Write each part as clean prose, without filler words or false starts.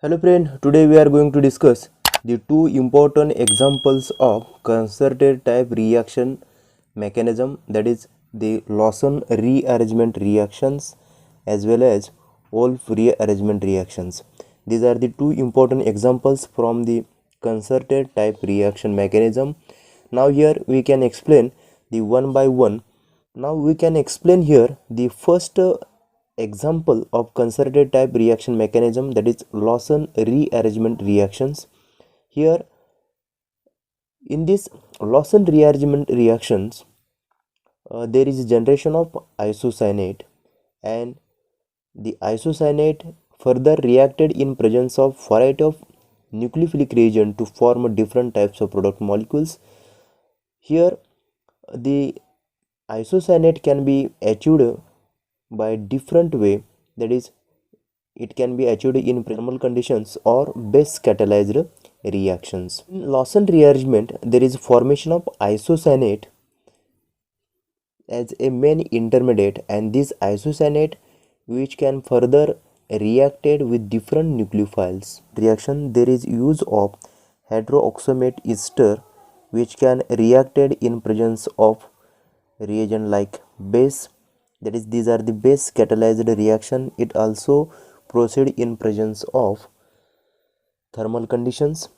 Hello friend, today we are going to discuss the two important examples of concerted type reaction mechanism, that is the Lawson rearrangement reactions as well as Wolff rearrangement reactions. These are the two important examples from the concerted type reaction mechanism. Now here we can explain the one by one. Now we can explain here the first example of concerted type reaction mechanism, that is Lawson rearrangement reactions. Here in this Lawson rearrangement reactions, there is generation of isocyanate, and the isocyanate further reacted in presence of variety of nucleophilic reagent to form different types of product molecules. Here the isocyanate can be achieved by different way, that is it can be achieved in thermal conditions or base catalyzed reactions. In Lawson rearrangement, there is formation of isocyanate as a main intermediate, and this isocyanate which can further reacted with different nucleophiles. Reaction, there is use of hydroxamate ester which can reacted in presence of reagent like base, that is these are the base catalyzed reaction. It also proceed in presence of thermal conditions.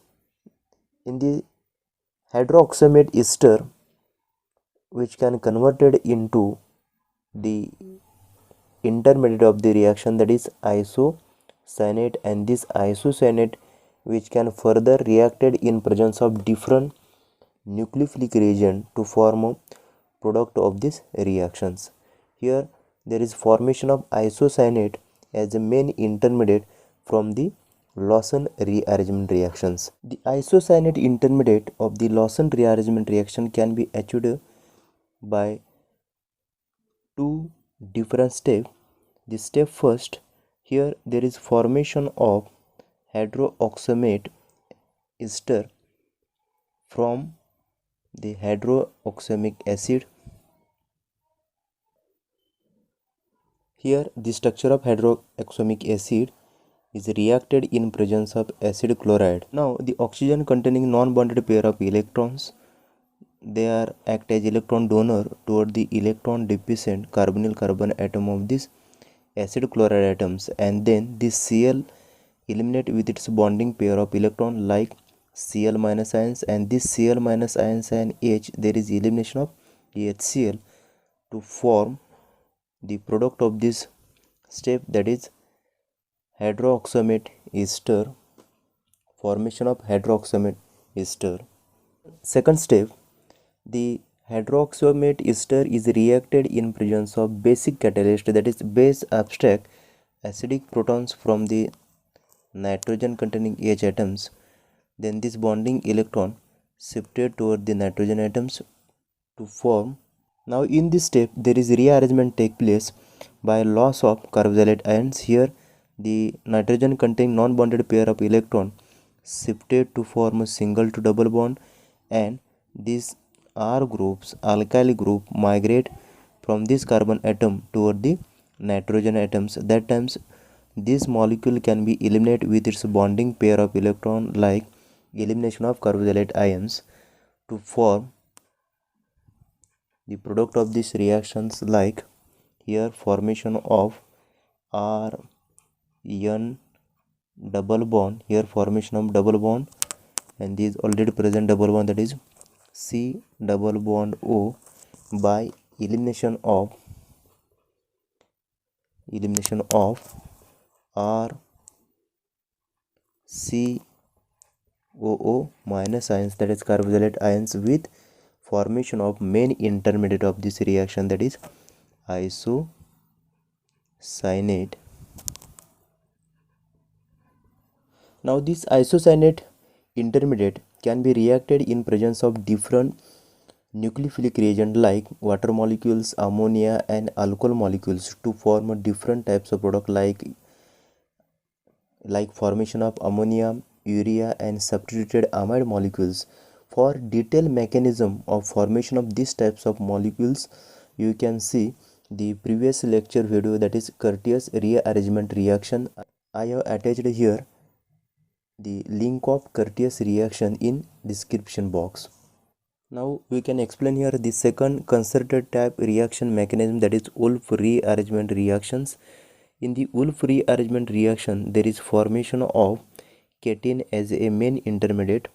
In the hydroxamate ester which can converted into the intermediate of the reaction, that is isocyanate, and this isocyanate which can further reacted in presence of different nucleophilic reagent to form a product of these reactions. Here there is formation of isocyanate as a main intermediate from the Lawson rearrangement reactions. The isocyanate intermediate of the Lawson rearrangement reaction can be achieved by two different steps. The step first, here there is formation of hydroxamate ester from the hydroxamic acid. Here the structure of hydroxamic acid is reacted in presence of acid chloride. Now the oxygen containing non-bonded pair of electrons, they are act as electron donor toward the electron deficient carbonyl carbon atom of this acid chloride atoms, and then this Cl eliminate with its bonding pair of electron like Cl minus ions, and this Cl minus ions and H, there is elimination of HCl to form the product of this step, that is hydroxamate ester, formation of hydroxamate ester. Second step, the hydroxamate ester is reacted in presence of basic catalyst, that is base abstract acidic protons from the nitrogen containing H atoms. Then this bonding electron shifted toward the nitrogen atoms to form. Now in this step there is rearrangement take place by loss of carboxylate ions. Here the nitrogen containing non-bonded pair of electron shifted to form a single to double bond, and these R groups, alkyl group, migrate from this carbon atom toward the nitrogen atoms. That times this molecule can be eliminated with its bonding pair of electron like elimination of carboxylate ions to form the product of these reactions, like here formation of R N double bond, here formation of double bond, and this already present double bond, that is C double bond O by elimination of R C OO minus ions, that is carboxylate ions, with formation of main intermediate of this reaction, that is isocyanate. Now this isocyanate intermediate can be reacted in presence of different nucleophilic reagent like water molecules, ammonia, and alcohol molecules to form different types of product like formation of ammonia, urea, and substituted amide molecules. For detailed mechanism of formation of these types of molecules, you can see the previous lecture video, that is Curtius rearrangement reaction. I have attached here the link of Curtius reaction in description box. Now we can explain here the second concerted type reaction mechanism, that is Wolff rearrangement reactions. In the Wolff rearrangement reaction, there is formation of cation as a main intermediate,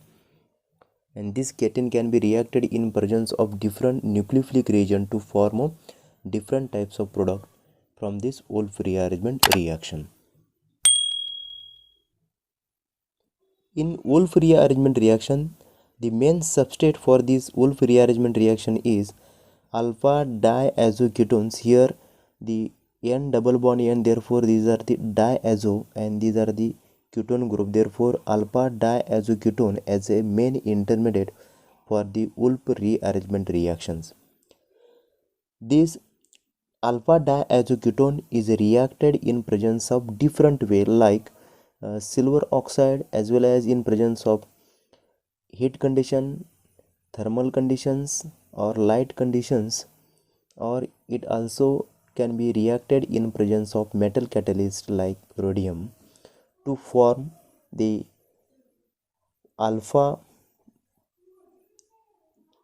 and this cation can be reacted in presence of different nucleophilic region to form different types of product from this Wolff rearrangement reaction. In Wolff rearrangement reaction, the main substrate for this Wolff rearrangement reaction is alpha diazoketones. Here the N double bond N, therefore these are the diazo and these are the ketone group, therefore alpha diazoketone as a main intermediate for the Wolff rearrangement reactions. This alpha diazoketone is reacted in presence of different way, like silver oxide, as well as in presence of heat condition, thermal conditions or light conditions, or it also can be reacted in presence of metal catalyst like rhodium to form the alpha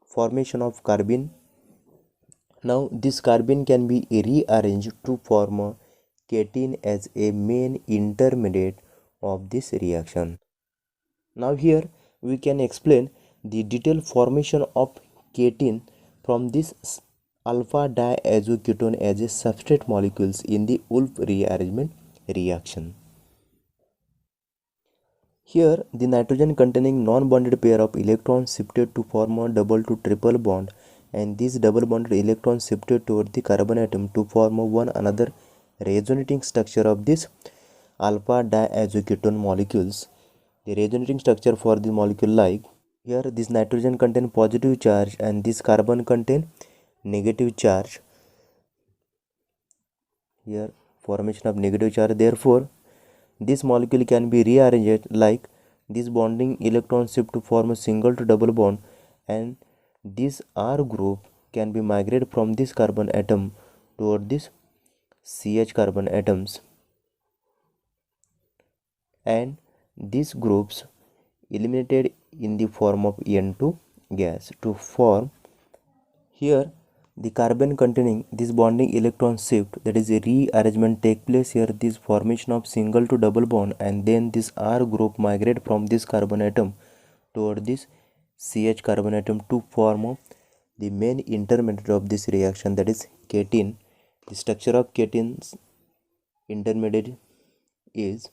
formation of carbene. Now this carbene can be rearranged to form a cation as a main intermediate of this reaction. Now here we can explain the detailed formation of cation from this alpha diazoketone as a substrate molecules in the Wolff rearrangement reaction. Here the nitrogen containing non-bonded pair of electrons shifted to form a double to triple bond, and these double bonded electrons shifted toward the carbon atom to form one another resonating structure of this alpha diazoketone molecules. The resonating structure for the molecule, like here this nitrogen contain positive charge and this carbon contain negative charge. Here formation of negative charge, therefore this molecule can be rearranged like this bonding electron shift to form a single to double bond, and this R group can be migrated from this carbon atom toward this CH carbon atoms, and these groups eliminated in the form of N2 gas to form. Here the carbon containing this bonding electron shift, that is a rearrangement, take place. Here this formation of single to double bond, and then this R group migrate from this carbon atom toward this CH carbon atom to form the main intermediate of this reaction, that is cation. The structure of cation's intermediate is,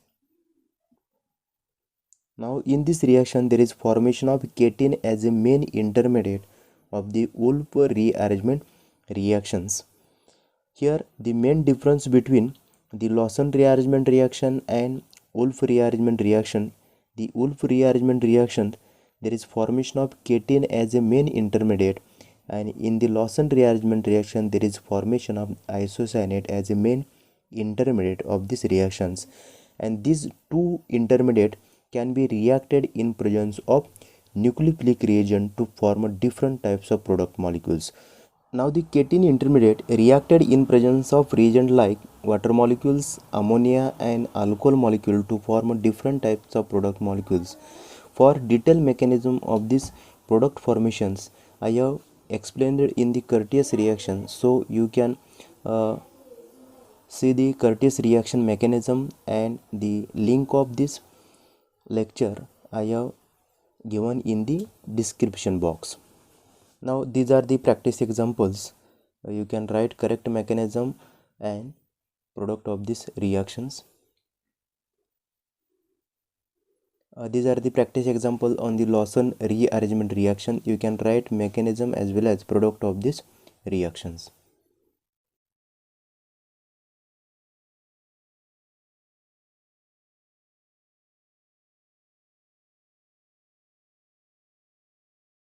now in this reaction there is formation of cation as a main intermediate of the Wolff rearrangement reactions. Here the main difference between the Lawson rearrangement reaction and Wolff rearrangement reaction, the Wolff rearrangement reaction there is formation of cation as a main intermediate, and in the Lawson rearrangement reaction there is formation of isocyanate as a main intermediate of these reactions, and these two intermediate can be reacted in presence of nucleophilic reagent to form different types of product molecules. Now the cation intermediate reacted in presence of reagent like water molecules, ammonia and alcohol molecule to form different types of product molecules. For detailed mechanism of these product formations, I have explained it in the Curtius reaction, so you can see the Curtius reaction mechanism, and the link of this lecture I have given in the description box. Now these are the practice examples. You can write correct mechanism and product of these reactions. These are the practice example on the Lawson rearrangement reaction. You can write mechanism as well as product of these reactions.